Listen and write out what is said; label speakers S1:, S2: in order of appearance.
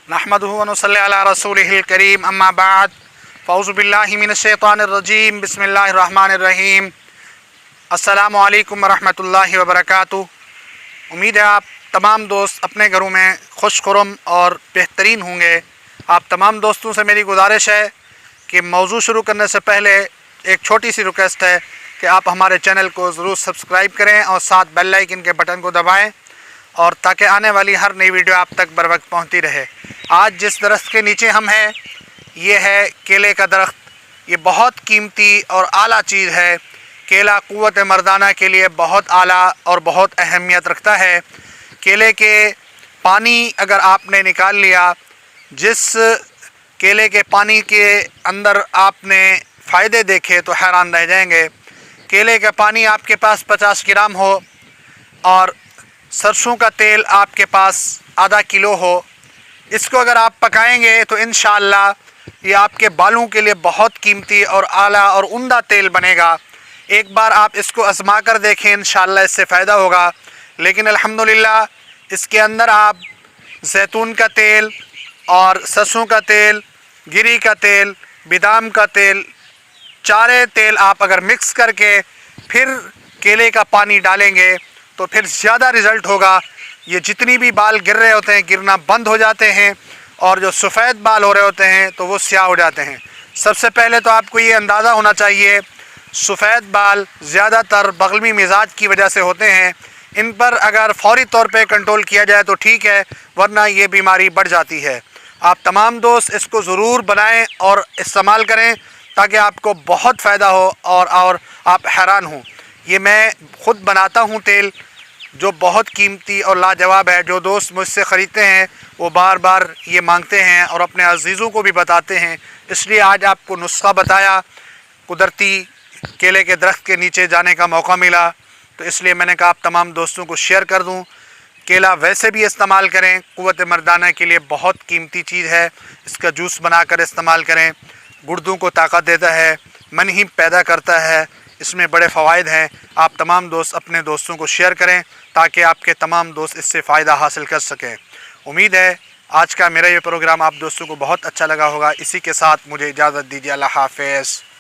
S1: नहमदुहु व नसल्ली अला रसूलिहिल करीम अम्मा बाद फ़ौज़ु बिल्लाहि मिनश शैतानिर रजीम बिस्मिल्लाहिर रहमानिर रहीम अस्सलामु अलैकुम व रहमतुल्लाहि व बरकातुहू। उम्मीद है आप तमाम दोस्त अपने घरों में खुशखुरम और बेहतरीन होंगे। आप तमाम दोस्तों से मेरी गुजारिश है कि मौजू शुरू करने से पहले एक छोटी सी रिक्वेस्ट है कि आप हमारे चैनल को ज़रूर सब्सक्राइब करें और साथ बेल आइकन के बटन को दबाएं, और ताकि आने वाली हर नई वीडियो आप तक बर वक्त पहुँचती रहे। आज जिस दरख्त के नीचे हम हैं ये है केले का दरख्त। ये बहुत कीमती और आला चीज़ है। केला क़ुव्वत मर्दाना के लिए बहुत आला और बहुत अहमियत रखता है। केले के पानी अगर आपने निकाल लिया, जिस केले के पानी के अंदर आपने फ़ायदे देखे तो हैरान रह जाएंगे। केले का पानी आपके पास 50 ग्राम हो और सरसों का तेल आपके पास आधा किलो हो, इसको अगर आप पकाएंगे तो इंशाअल्लाह ये आपके बालों के लिए बहुत कीमती और आला और उम्दा तेल बनेगा। एक बार आप इसको आज़मा कर देखें, इंशाअल्लाह इससे फ़ायदा होगा। लेकिन अल्हम्दुलिल्लाह इसके अंदर आप जैतून का तेल और सरसों का तेल, गिरी का तेल, बादाम का तेल, चारे तेल आप अगर मिक्स करके फिर केले का पानी डालेंगे तो फिर ज़्यादा रिज़ल्ट होगा। ये जितनी भी बाल गिर रहे होते हैं गिरना बंद हो जाते हैं, और जो सफ़ेद बाल हो रहे होते हैं तो वो स्याह हो जाते हैं। सबसे पहले तो आपको ये अंदाज़ा होना चाहिए, सफ़ेद बाल ज़्यादातर बग़लमी मिजाज की वजह से होते हैं। इन पर अगर फ़ौरी तौर पे कंट्रोल किया जाए तो ठीक है, वरना ये बीमारी बढ़ जाती है। आप तमाम दोस्त इसको ज़रूर बनाएं और इस्तेमाल करें ताकि आपको बहुत फ़ायदा हो और आप हैरान हों। ये मैं ख़ुद बनाता हूँ तेल, जो बहुत कीमती और लाजवाब है। जो दोस्त मुझसे ख़रीदते हैं वो बार बार ये मांगते हैं और अपने अज़ीज़ों को भी बताते हैं। इसलिए आज आपको नुस्ख़ा बताया। कुदरती केले के दरख्त के नीचे जाने का मौका मिला तो इसलिए मैंने कहा आप तमाम दोस्तों को शेयर कर दूं। केला वैसे भी इस्तेमाल करें, क़ुव्वत मर्दाना के लिए बहुत कीमती चीज़ है। इसका जूस बनाकर इस्तेमाल करें, गुर्दों को ताकत देता है, मनही पैदा करता है, इसमें बड़े फ़वाइद हैं। आप तमाम दोस्त अपने दोस्तों को शेयर करें ताकि आपके तमाम दोस्त इससे फ़ायदा हासिल कर सकें। उम्मीद है आज का मेरा ये प्रोग्राम आप दोस्तों को बहुत अच्छा लगा होगा। इसी के साथ मुझे इजाज़त दीजिए। अल्लाह हाफ़िज़।